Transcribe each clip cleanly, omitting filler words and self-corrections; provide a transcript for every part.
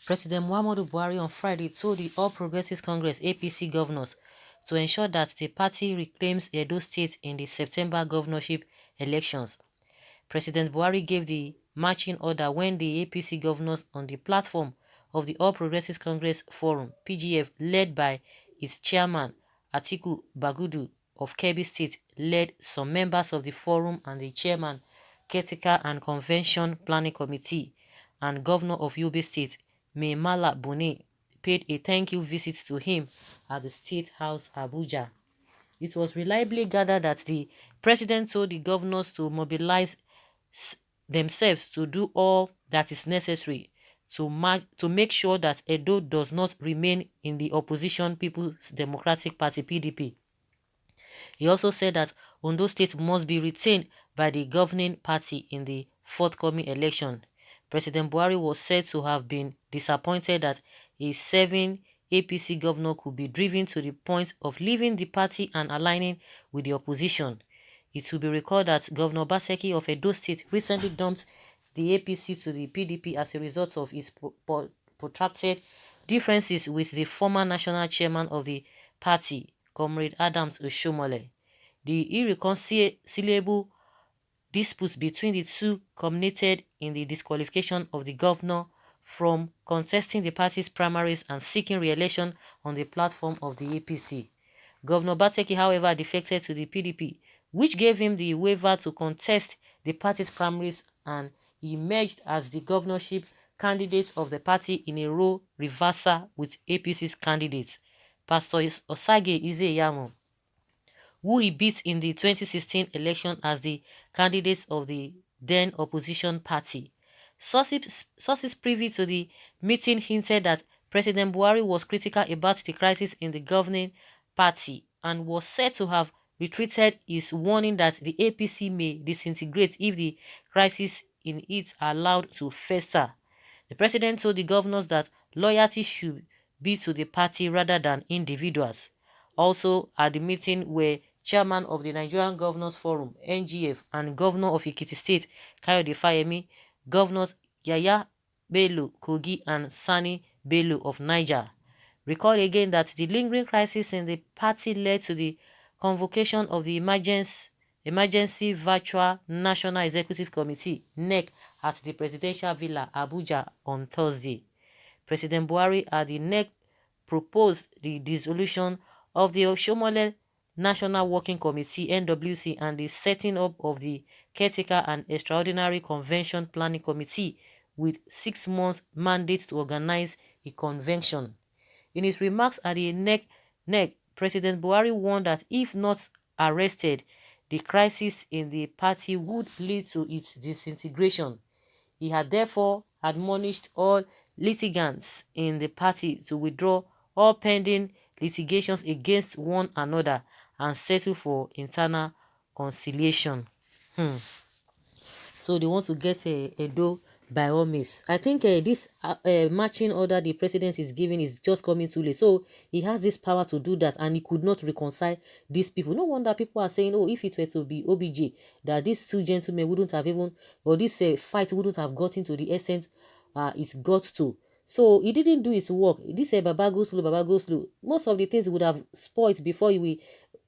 President Muhammadu Buhari on Friday told the All Progressives Congress (APC) governors to ensure that the party reclaims Edo State in the September governorship elections. President Buhari gave the marching order when the APC governors on the platform of the All Progressives Congress Forum (PGF), led by its chairman Atiku Bagudu of Kebbi State, led some members of the forum and the chairman Caretaker and Convention Planning Committee and Governor of Yobe State, Mai Mala Buni, paid a thank you visit to him at the State House, Abuja. It was reliably gathered that the president told the governors to mobilize themselves to do all that is necessary to make sure that Edo does not remain in the opposition People's Democratic Party (PDP). He also said that Ondo State must be retained by the governing party in the forthcoming election. President Buhari was said to have been disappointed that a serving APC governor could be driven to the point of leaving the party and aligning with the opposition. It will be recalled that Governor Obaseki of Edo State recently dumped the APC to the PDP as a result of his protracted differences with the former national chairman of the party, Comrade Adams Oshomole. The irreconcilable disputes between the two culminated in the disqualification of the governor from contesting the party's primaries and seeking re-election on the platform of the APC. Governor Bateki, however, defected to the PDP, which gave him the waiver to contest the party's primaries, and emerged as the governorship candidate of the party in a role reversal with APC's candidate, Pastor Osage Izeyamo, who he beat in the 2016 election as the candidate of the then opposition party. Sources privy to the meeting hinted that President Buhari was critical about the crisis in the governing party and was said to have retreated his warning that the APC may disintegrate if the crisis in it are allowed to fester. The president told the governors that loyalty should be to the party rather than individuals. Also at the meeting were chairman of the Nigerian Governors Forum (NGF) and governor of Ekiti State Kayode Fayemi, governors Yaya Bello Kogi and Sani Bello of Niger. Recall again that the lingering crisis in the party led to the convocation of the Emergency Virtual National Executive Committee (NEC) at the Presidential Villa, Abuja on Thursday. President Buhari at the NEC proposed the dissolution of the Oshomole National Working Committee (NWC) and the setting up of the Caretaker and Extraordinary Convention Planning Committee with 6 months mandate to organize a convention. In his remarks at the NEC, President Buhari warned that if not arrested, the crisis in the party would lead to its disintegration. He had therefore admonished all litigants in the party to withdraw all pending litigations against one another and settle for internal conciliation. So they want to get a do by all means. I think this marching order the president is giving is just coming too late. So he has this power to do that, and he could not reconcile these people. No wonder people are saying, oh, if it were to be OBJ, that these two gentlemen wouldn't have even, or this fight wouldn't have gotten to the extent it got to. So he didn't do his work. This Baba go slow, Baba go slow. Most of the things would have spoiled before he will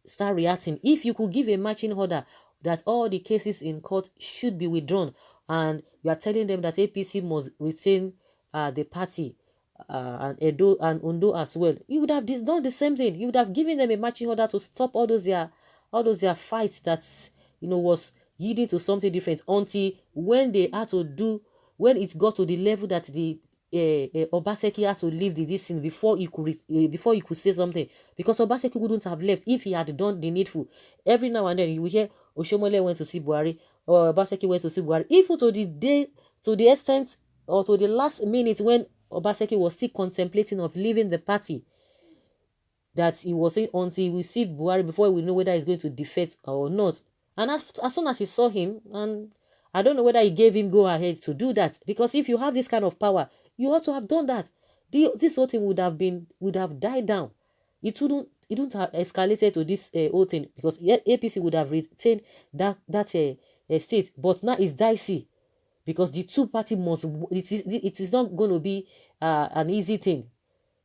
start reacting. If you could give a marching order that all the cases in court should be withdrawn, and you are telling them that APC must retain the party and Edo and Ondo as well, you would have done the same thing. You would have given them a marching order to stop all those their fights that was yielding to something different, until when they had to do, when it got to the level that the Obaseki had to leave this thing before he could say something, because Obaseki wouldn't have left if he had done the needful. Every now and then you will hear Oshomole went to see Buhari, or Obaseki went to see Buhari, even to the extent or to the last minute when Obaseki was still contemplating of leaving the party, that he was saying until we see Buhari before we know whether he's going to defect or not. And as soon as he saw him, and I don't know whether he gave him go ahead to do that, because if you have this kind of power, you ought to have done that. This whole thing would have died down. It wouldn't have escalated to this whole thing, because APC would have retained that state. But now it's dicey, because the two party must, it is not going to be an easy thing.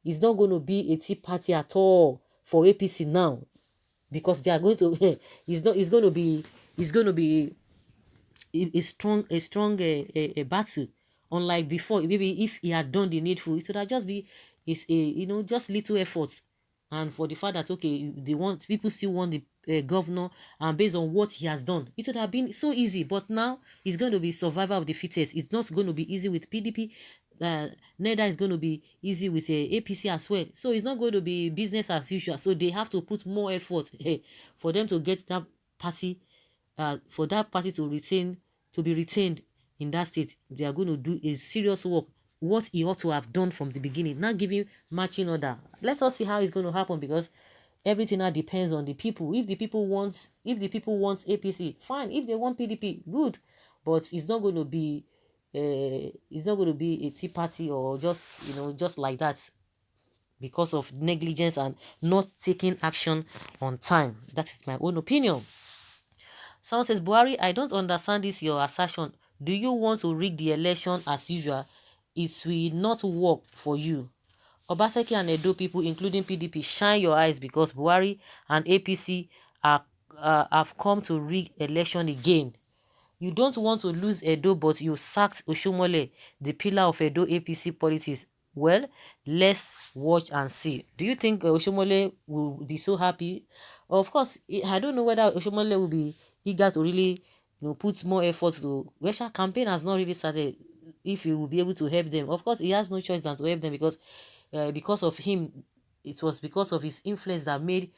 It's not going to be a tea party at all for APC now, because they are going to it's going to be, a strong a battle. Unlike before, maybe if he had done the needful, it would have just be is a just little effort. And for the fact that, okay, they want, people still want the governor, and based on what he has done, it would have been so easy. But now it's going to be survival of the fittest. It's not going to be easy with PDP. Neither is going to be easy with APC as well. So it's not going to be business as usual. So they have to put more effort for them to get that party, for that party to be retained in that state. They are going to do a serious work, what he ought to have done from the beginning, not giving matching order. Let us see how it's going to happen, because everything now depends on the people. If the people want APC, fine. If they want PDP, good. But it's not going to be a tea party, or just just like that, because of negligence and not taking action on time. That is my own opinion. Someone says, Buhari, I don't understand this your assertion. Do you want to rig the election as usual? It will not work for you. Obaseki and Edo people, including PDP, shine your eyes, because Buhari and APC have come to rig election again. You don't want to lose Edo, but you sacked Oshomole, the pillar of Edo APC politics. Well, let's watch and see. Do you think Oshomole will be so happy? Of course, I don't know whether Oshomole will be eager to really, put more effort to. Russia campaign has not really started. If he will be able to help them, of course, he has no choice than to help them, because of him, it was because of his influence that made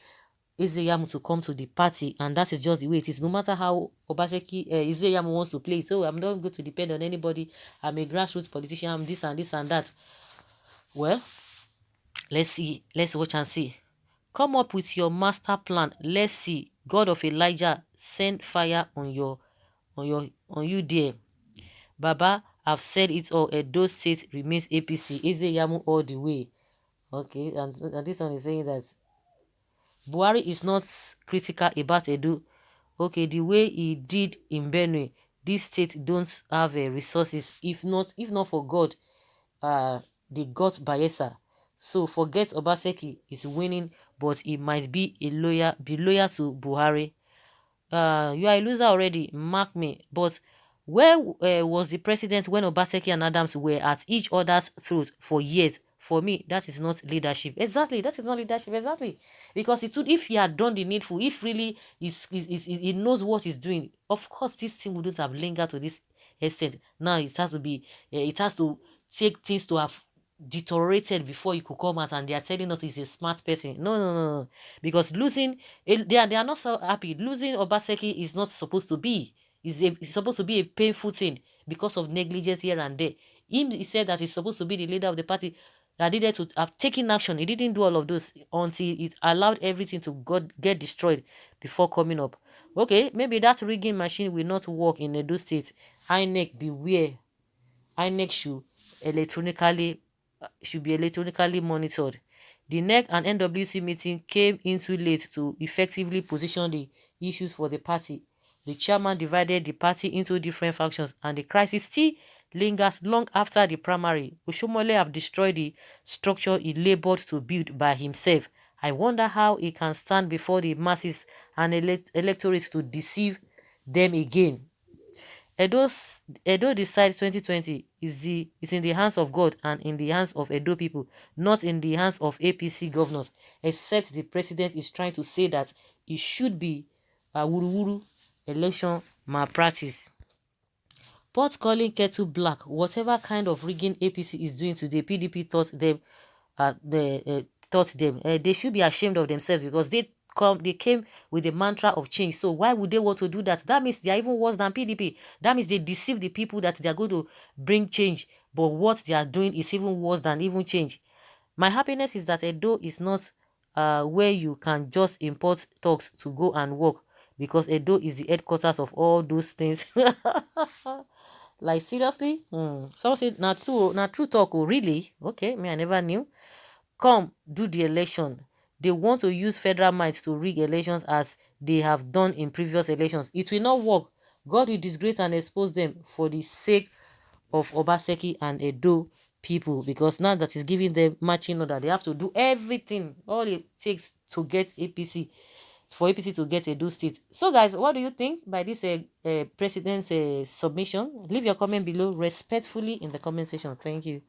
Ezeyamu to come to the party, and that is just the way it is. No matter how Obaseki Ezeyamu wants to play, so I'm not going to depend on anybody. I'm a grassroots politician. I'm this and this and that. Well, let's see. Let's watch and see. Come up with your master plan. Let's see. God of Elijah, send fire on you there. Baba, I've said it all. Edo State remains APC. Ezeyamu all the way. Okay, and this one is saying that Buhari is not critical about Edo. Okay, the way he did in Benue, this state don't have resources. If not for God, they got Bayelsa. So forget Obaseki is winning, but he might be loyal to Buhari. You are a loser already, mark me. But where was the president when Obaseki and Adams were at each other's throat for years? For me, that is not leadership. Exactly, that is not leadership. Exactly, because if he had done the needful, if really he knows what he's doing, of course this thing wouldn't have lingered to this extent. Now it has to be, it has to take things to have deteriorated before he could come out, and they are telling us he's a smart person. No, no, no, no. Because losing, they are not so happy. Losing Obaseki is not supposed to be. It's supposed to be a painful thing because of negligence here and there. He said that he's supposed to be the leader of the party that needed to have taken action. He didn't do all of those until it allowed everything to get destroyed before coming up. Okay, maybe that rigging machine will not work in Edo State. INEC, beware. INEC should be electronically monitored. The NEC and NWC meeting came in too late to effectively position the issues for the party. The chairman divided the party into different factions, and the crisis still lingers long after the primary. Oshomole have destroyed the structure he labored to build by himself. I wonder how he can stand before the masses and electorates to deceive them again. Edo decides 2020 is in the hands of God and in the hands of Edo people, not in the hands of APC governors, except the president is trying to say that it should be a wuru election malpractice. Pot calling kettle black. Whatever kind of rigging APC is doing today, PDP taught them. They should be ashamed of themselves, because they came with the mantra of change. So why would they want to do that? That means they are even worse than PDP. That means they deceive the people that they are going to bring change. But what they are doing is even worse than even change. My happiness is that Edo is not where you can just import talks to go and work, because Edo is the headquarters of all those things. Like, seriously? Someone said, not true talk. Oh, really? Okay, me, I never knew. Come, do the election. They want to use federal might to rig elections as they have done in previous elections. It will not work. God will disgrace and expose them for the sake of Obaseki and Edo people, because now that is giving them matching order, they have to do everything, all it takes to get APC, for APC to get Edo state. So guys, what do you think by this president's submission? Leave your comment below respectfully in the comment section. Thank you.